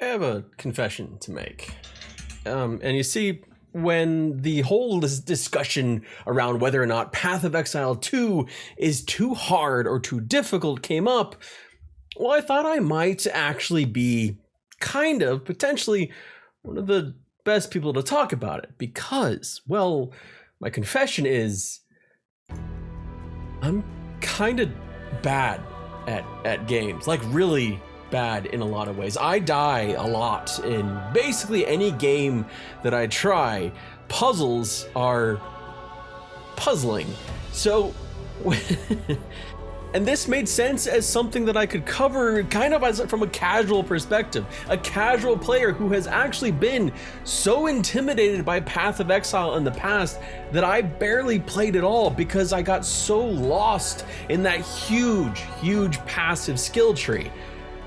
I have a confession to make. And you see, when the whole discussion around whether or not Path of Exile 2 is too hard or too difficult came up, well, I thought I might actually be kind of potentially one of the best people to talk about it because, well, my confession is I'm kind of bad at games, like really bad in a lot of ways. I die a lot in basically any game that I try. Puzzles are puzzling. So, and this made sense as something that I could cover kind of as from a casual perspective. A casual player who has actually been so intimidated by Path of Exile in the past that I barely played at all because I got so lost in that huge passive skill tree.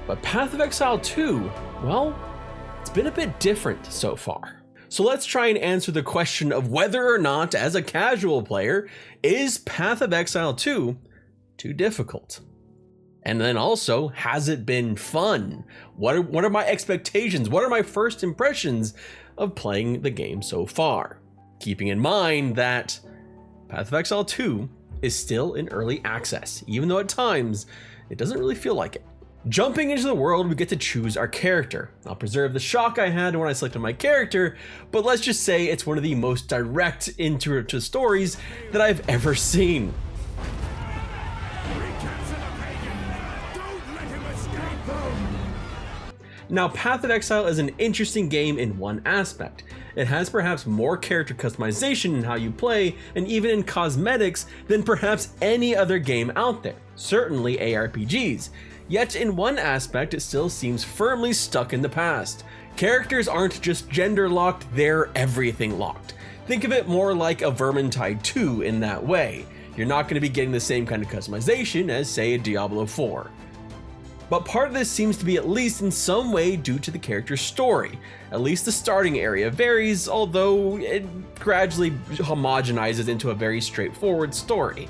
But Path of Exile 2, well, it's been a bit different so far. So let's try and answer the question of whether or not, as a casual player, is Path of Exile 2 too difficult? And then also, has it been fun? What are my expectations? What are my first impressions of playing the game so far? Keeping in mind that Path of Exile 2 is still in early access, even though at times it doesn't really feel like it. Jumping into the world, we get to choose our character. I'll preserve the shock I had when I selected my character, but let's just say it's one of the most direct intro to stories that I've ever seen. Now, Path of Exile is an interesting game in one aspect. It has perhaps more character customization in how you play, and even in cosmetics, than perhaps any other game out there, certainly ARPGs. Yet in one aspect, it still seems firmly stuck in the past. Characters aren't just gender locked, they're everything locked. Think of it more like a Vermintide 2 in that way. You're not going to be getting the same kind of customization as, say, a Diablo 4. But part of this seems to be at least in some way due to the character's story. At least the starting area varies, although it gradually homogenizes into a very straightforward story.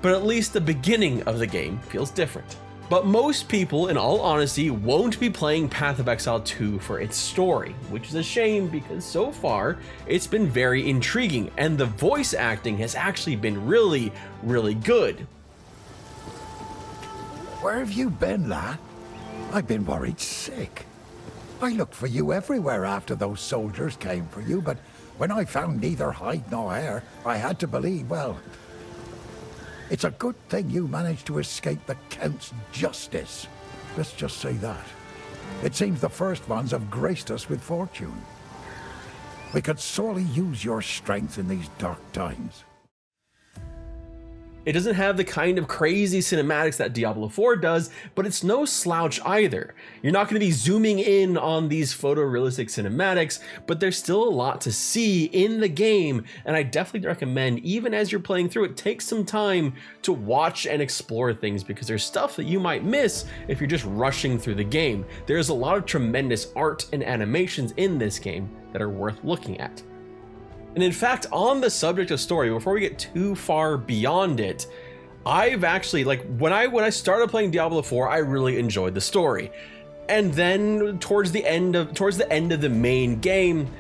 But at least the beginning of the game feels different. But most people, in all honesty, won't be playing Path of Exile 2 for its story, which is a shame because so far it's been very intriguing and the voice acting has actually been really good. Where have you been, lad? I've been worried sick. I looked for you everywhere after those soldiers came for you, but when I found neither hide nor hair, I had to believe, well, it's a good thing you managed to escape the Count's justice. Let's just say that. It seems the first ones have graced us with fortune. We could sorely use your strength in these dark times. It doesn't have the kind of crazy cinematics that Diablo 4 does, but it's no slouch either. You're not going to be zooming in on these photorealistic cinematics, but there's still a lot to see in the game, and I definitely recommend, even as you're playing through it, take some time to watch and explore things because there's stuff that you might miss if you're just rushing through the game. There's a lot of tremendous art and animations in this game that are worth looking at. And in fact, on the subject of story, before we get too far beyond it, I've actually, when I started playing Diablo 4, I really enjoyed the story. And then towards the end of the main game,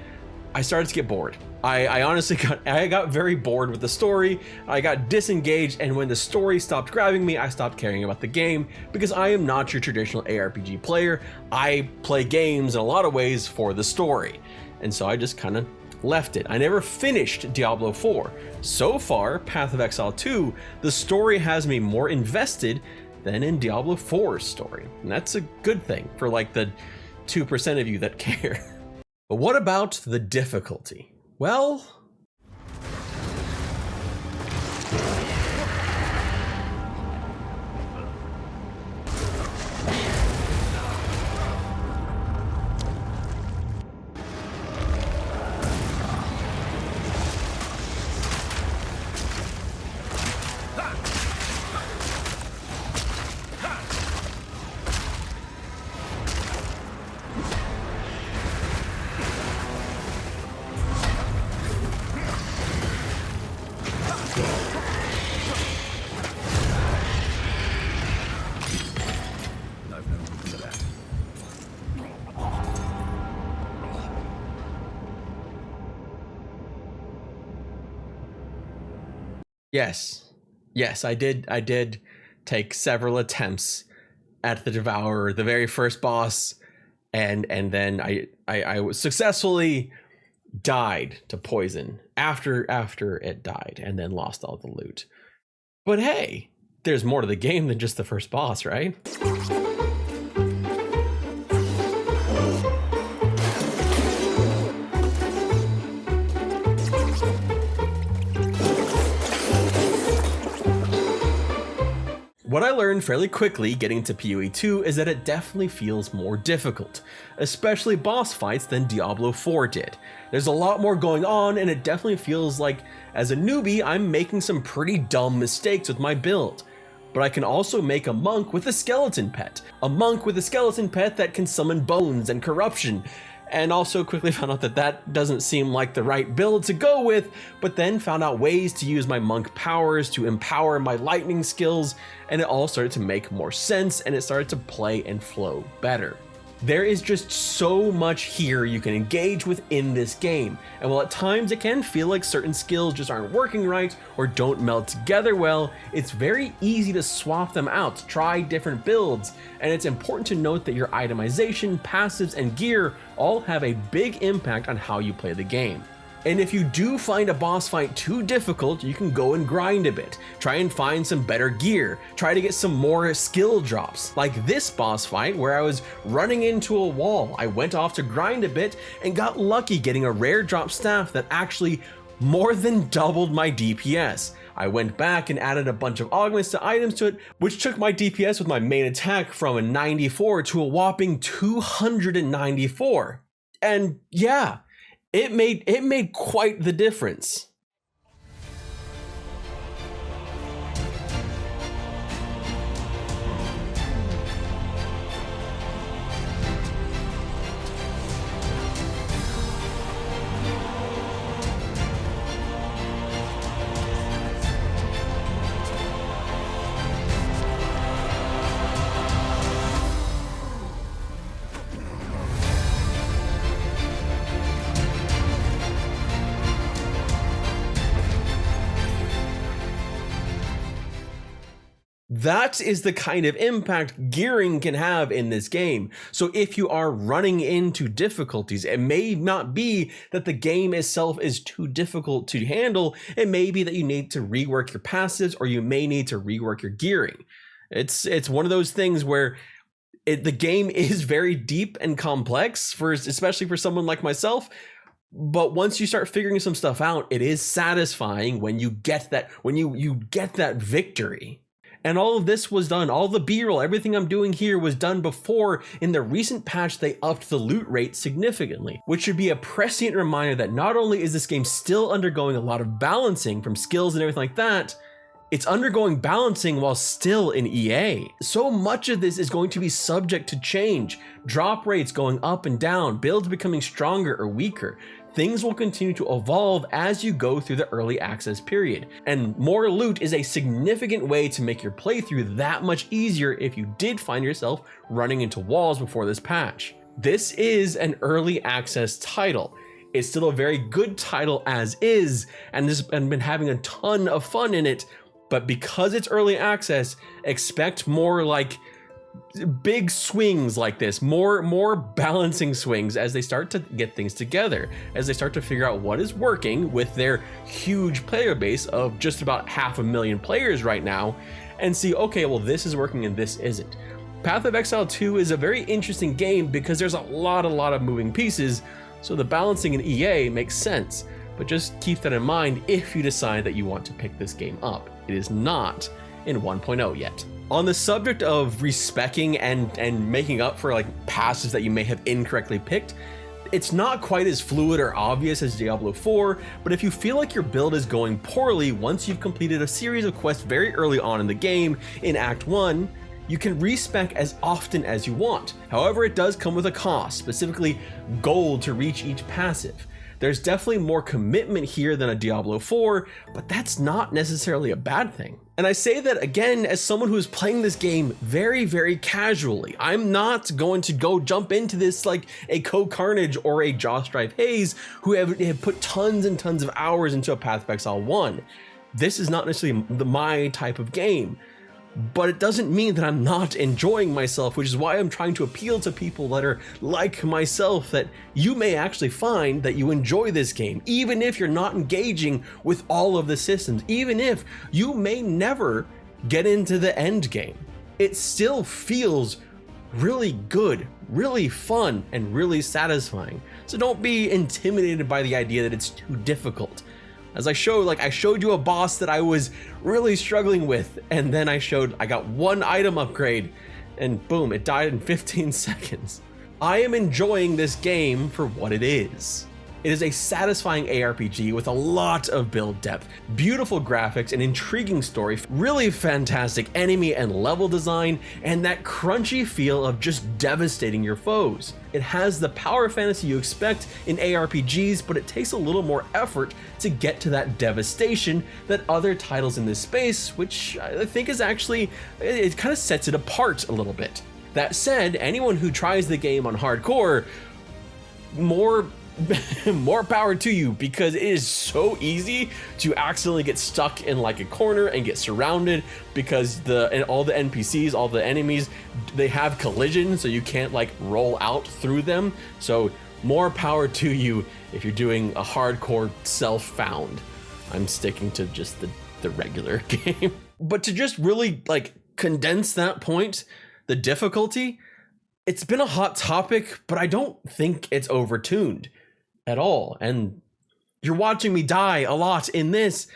I started to get bored. I honestly got very bored with the story. I got disengaged, and when the story stopped grabbing me, I stopped caring about the game because I am not your traditional ARPG player. I play games in a lot of ways for the story. And so I just kind of left it. I never finished Diablo 4. So far, Path of Exile 2, the story has me more invested than in Diablo 4's story. And that's a good thing for the 2% of you that care. But what about the difficulty? Well, Yes, I did take several attempts at the Devourer, the very first boss, and then I was successfully died to poison after it died, and then lost all the loot. But hey, there's more to the game than just the first boss, right? What I learned fairly quickly getting to PoE 2 is that it definitely feels more difficult, especially boss fights than Diablo 4 did. There's a lot more going on, and it definitely feels like, as a newbie, I'm making some pretty dumb mistakes with my build. But I can also make a monk with a skeleton pet. A monk with a skeleton pet that can summon bones and corruption. And also quickly found out that that doesn't seem like the right build to go with, but then found out ways to use my monk powers to empower my lightning skills, and it all started to make more sense, and it started to play and flow better. There is just so much here you can engage with in this game, and while at times it can feel like certain skills just aren't working right or don't meld together well, it's very easy to swap them out, try different builds, and it's important to note that your itemization, passives, and gear all have a big impact on how you play the game. And if you do find a boss fight too difficult, you can go and grind a bit, try and find some better gear, try to get some more skill drops. Like this boss fight where I was running into a wall, I went off to grind a bit and got lucky getting a rare drop staff that actually more than doubled my DPS. I went back and added a bunch of augments to items to it, which took my DPS with my main attack from a 94 to a whopping 294. And yeah, it made quite the difference. That is the kind of impact gearing can have in this game. So if you are running into difficulties, it may not be that the game itself is too difficult to handle. It may be that you need to rework your passives, or you may need to rework your gearing. It's one of those things where the game is very deep and complex, especially for someone like myself. But once you start figuring some stuff out, it is satisfying when you get that victory. And all of this was done, all the B-roll, everything I'm doing here was done before. In the recent patch, they upped the loot rate significantly, which should be a prescient reminder that not only is this game still undergoing a lot of balancing from skills and everything like that, it's undergoing balancing while still in EA. So much of this is going to be subject to change, drop rates going up and down, builds becoming stronger or weaker. Things will continue to evolve as you go through the early access period, and more loot is a significant way to make your playthrough that much easier if you did find yourself running into walls before this patch. This is an early access title. It's still a very good title as is, and this has been having a ton of fun in it, but because it's early access, expect more like big swings like this, more balancing swings as they start to get things together, as they start to figure out what is working with their huge player base of just about 500,000 players right now, and see, okay, well, this is working and this isn't. Path of Exile 2 is a very interesting game because there's a lot of moving pieces, so the balancing in EA makes sense, but just keep that in mind if you decide that you want to pick this game up. It is not in 1.0 yet. On the subject of respecking and making up for like passives that you may have incorrectly picked, it's not quite as fluid or obvious as Diablo 4, but if you feel like your build is going poorly once you've completed a series of quests very early on in the game in Act 1, you can respec as often as you want. However, it does come with a cost, specifically gold to reach each passive. There's definitely more commitment here than a Diablo 4, but that's not necessarily a bad thing. And I say that again as someone who is playing this game very casually. I'm not going to go jump into this like a Co-Carnage or a Joss Drive Haze who have put tons and tons of hours into a Path of Exile 1. this is not necessarily my type of game. But it doesn't mean that I'm not enjoying myself, which is why I'm trying to appeal to people that are like myself, that you may actually find that you enjoy this game, even if you're not engaging with all of the systems, even if you may never get into the end game. It still feels really good, really fun, and really satisfying. So don't be intimidated by the idea that it's too difficult. As I showed you a boss that I was really struggling with, and then I got one item upgrade, and boom, it died in 15 seconds. I am enjoying this game for what it is. It is a satisfying ARPG with a lot of build depth, beautiful graphics, an intriguing story, really fantastic enemy and level design, and that crunchy feel of just devastating your foes. It has the power fantasy you expect in ARPGs, but it takes a little more effort to get to that devastation that other titles in this space, which I think is actually, it kind of sets it apart a little bit. That said, anyone who tries the game on hardcore, more power to you, because it is so easy to accidentally get stuck in like a corner and get surrounded, because all the NPCs, all the enemies, they have collision, so you can't like roll out through them. So more power to you if you're doing a hardcore self-found. I'm sticking to just the regular game. But to just really like condense that point, the difficulty, it's been a hot topic, but I don't think it's overtuned at all. And you're watching me die a lot in this,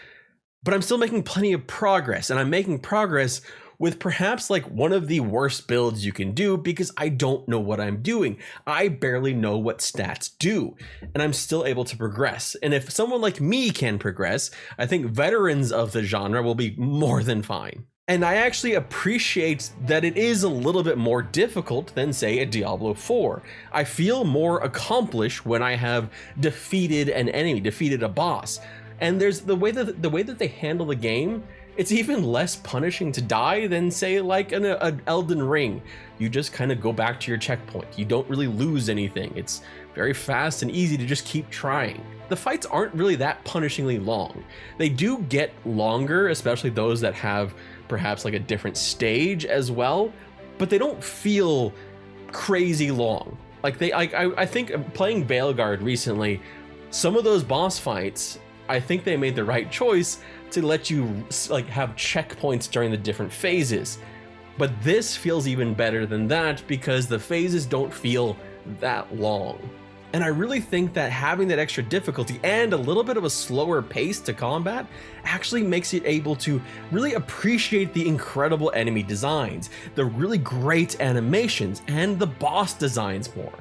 but I'm still making plenty of progress, and I'm making progress with perhaps like one of the worst builds you can do, because I don't know what I'm doing. I barely know what stats do, and I'm still able to progress. And if someone like me can progress, I think veterans of the genre will be more than fine. And I actually appreciate that it is a little bit more difficult than, say, a Diablo 4. I feel more accomplished when I have defeated an enemy, defeated a boss. And there's the way that they handle the game, it's even less punishing to die than, say, like an Elden Ring. You just kind of go back to your checkpoint. You don't really lose anything. It's very fast and easy to just keep trying. The fights aren't really that punishingly long. They do get longer, especially those that have perhaps like a different stage as well, but they don't feel crazy long. Like I think playing Veilguard recently, some of those boss fights, I think they made the right choice to let you like have checkpoints during the different phases. But this feels even better than that, because the phases don't feel that long. And I really think that having that extra difficulty and a little bit of a slower pace to combat actually makes it able to really appreciate the incredible enemy designs, the really great animations, and the boss designs more.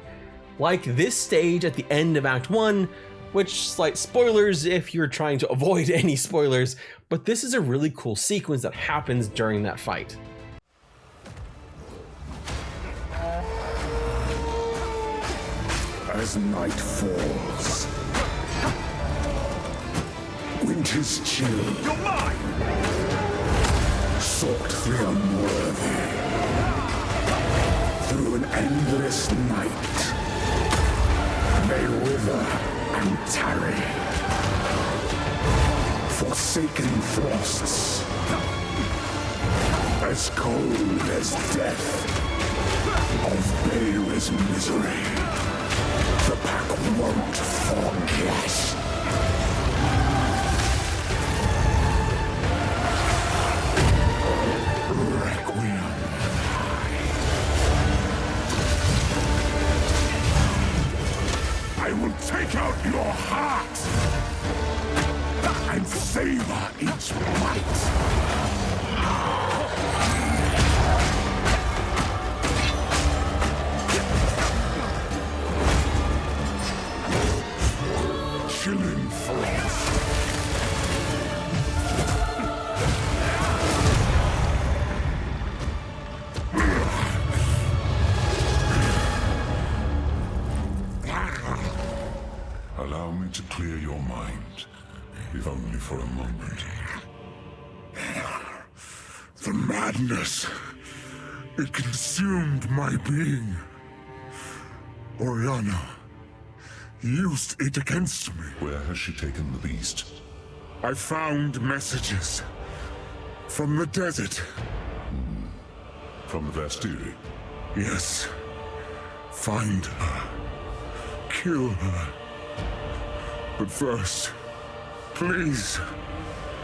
Like this stage at the end of Act 1, which, slight spoilers if you're trying to avoid any spoilers, but this is a really cool sequence that happens during that fight. As night falls, winter's chill, you're mine! Sought the unworthy, through an endless night, they wither and tarry. Forsaken frosts, as cold as death, of Bale's misery. The pack won't forget. Requiem. I will take out your heart and savor each bite. Chilling frost. Allow me to clear your mind, if only for a moment. The madness, it consumed my being. Oriana used it against me. Where has she taken the beast? I found messages from the desert. From the Vastiri? Yes. Find her. Kill her. But first, please,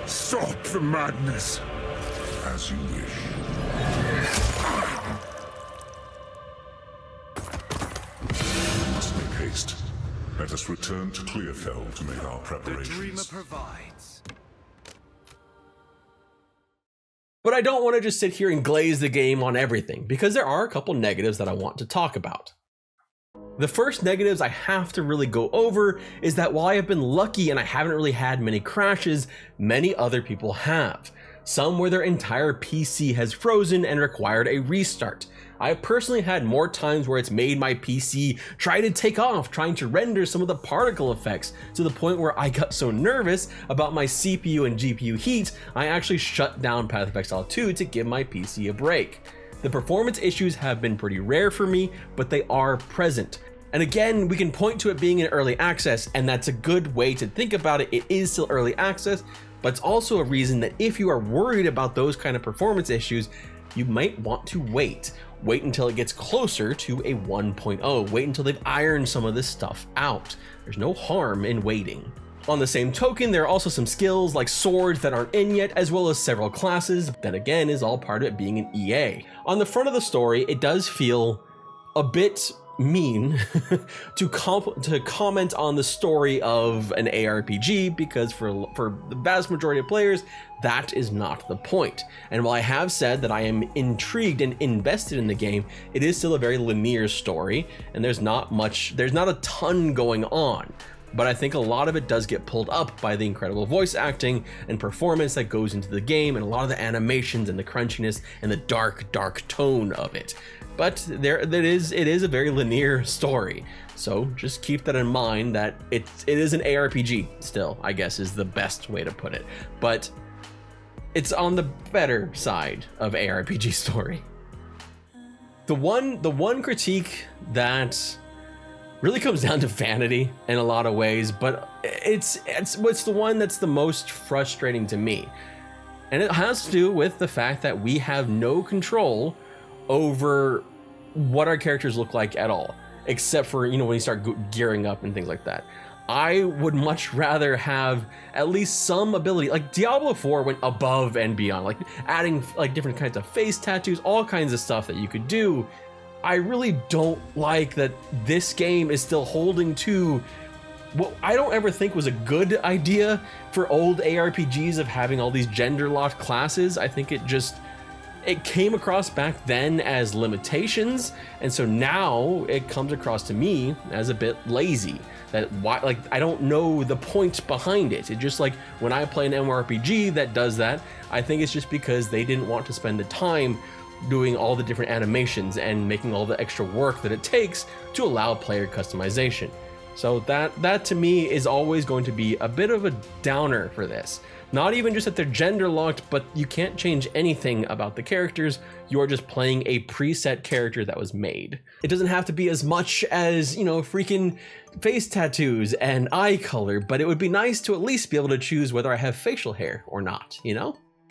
stop the madness. As you wish. We must make haste. Let us return to Clearfell to make our preparations. The dreamer provides. But I don't want to just sit here and glaze the game on everything, because there are a couple negatives that I want to talk about. The first negatives I have to really go over is that while I have been lucky and I haven't really had many crashes, many other people have. Some where their entire PC has frozen and required a restart. I have personally had more times where it's made my PC try to take off, trying to render some of the particle effects, to the point where I got so nervous about my CPU and GPU heat, I actually shut down Path of Exile 2 to give my PC a break. The performance issues have been pretty rare for me, but they are present. And again, we can point to it being in early access, and that's a good way to think about it. It is still early access, but it's also a reason that if you are worried about those kind of performance issues, you might want to wait. Wait until it gets closer to a 1.0. Wait until they've ironed some of this stuff out. There's no harm in waiting. On the same token, there are also some skills like swords that aren't in yet, as well as several classes that again is all part of it being an EA. On the front of the story, it does feel a bit mean to comment on the story of an ARPG, because for the vast majority of players, that is not the point. And while I have said that I am intrigued and invested in the game, it is still a very linear story, and there's not a ton going on. But I think a lot of it does get pulled up by the incredible voice acting and performance that goes into the game, and a lot of the animations and the crunchiness and the dark tone of it. But it is a very linear story. So just keep that in mind, that it is an ARPG still, I guess is the best way to put it. But it's on the better side of ARPG story. The one critique that really comes down to vanity in a lot of ways, but it's the one that's the most frustrating to me. And it has to do with the fact that we have no control over what our characters look like at all, except for, when you start gearing up and things like that. I would much rather have at least some ability. Like Diablo 4 went above and beyond, like adding like different kinds of face tattoos, all kinds of stuff that you could do. I really don't like that this game is still holding to what I don't ever think was a good idea for old ARPGs of having all these gender-locked classes. I think it came across back then as limitations, and so now it comes across to me as a bit lazy. That I don't know the point behind it. It just, like, when I play an MMORPG that does that, I think it's just because they didn't want to spend the time doing all the different animations and making all the extra work that it takes to allow player customization. So that to me is always going to be a bit of a downer for this. Not even just that they're gender locked, but you can't change anything about the characters. You are just playing a preset character that was made. It doesn't have to be as much as, freaking face tattoos and eye color, but it would be nice to at least be able to choose whether I have facial hair or not,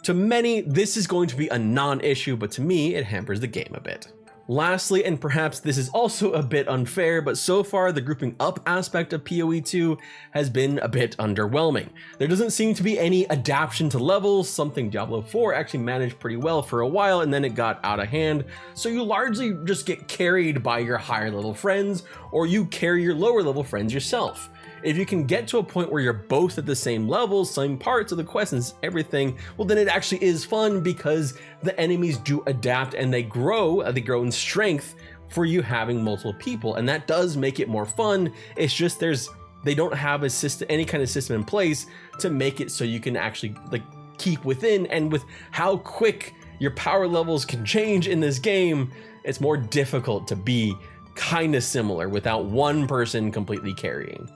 To many, this is going to be a non-issue, but to me, it hampers the game a bit. Lastly, and perhaps this is also a bit unfair, but so far the grouping up aspect of PoE 2 has been a bit underwhelming. There doesn't seem to be any adaptation to levels, something Diablo 4 actually managed pretty well for a while, and then it got out of hand. So you largely just get carried by your higher level friends, or you carry your lower level friends yourself. If you can get to a point where you're both at the same levels, same parts of the quests, everything, well then it actually is fun, because the enemies do adapt and they grow in strength for you having multiple people, and that does make it more fun. It's just they don't have any kind of system in place to make it so you can actually keep within, and with how quick your power levels can change in this game, it's more difficult to be kind of similar without one person completely carrying.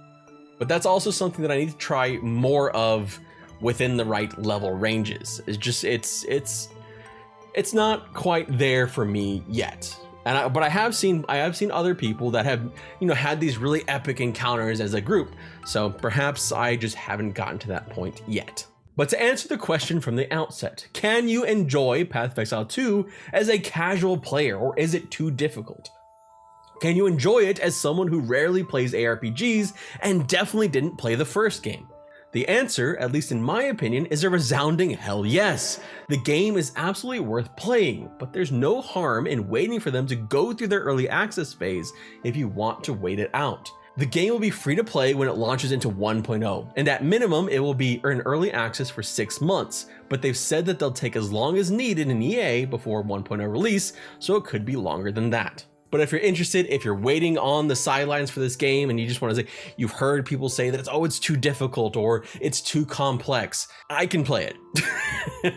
But that's also something that I need to try more of within the right level ranges. It's just, it's not quite there for me yet. But I have seen other people that have, had these really epic encounters as a group. So perhaps I just haven't gotten to that point yet. But to answer the question from the outset, can you enjoy Path of Exile 2 as a casual player, or is it too difficult? Can you enjoy it as someone who rarely plays ARPGs and definitely didn't play the first game? The answer, at least in my opinion, is a resounding hell yes. The game is absolutely worth playing, but there's no harm in waiting for them to go through their early access phase if you want to wait it out. The game will be free to play when it launches into 1.0, and at minimum it will be in early access for 6 months, but they've said that they'll take as long as needed in EA before 1.0 release, so it could be longer than that. But if you're interested, if you're waiting on the sidelines for this game and you just want to say, you've heard people say that it's too difficult or it's too complex, I can play it.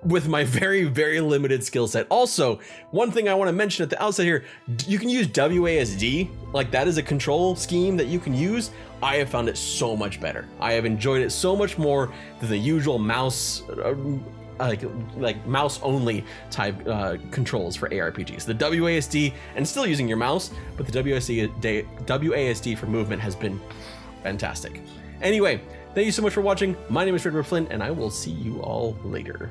With my very, very limited skill set. Also, one thing I want to mention at the outset here, you can use WASD, like that is a control scheme that you can use. I have found it so much better. I have enjoyed it so much more than the usual mouse, like mouse only type controls for ARPGs. The WASD, and still using your mouse, but the WASD for movement has been fantastic. Anyway, thank you so much for watching. My name is Frederick Flynn, and I will see you all later.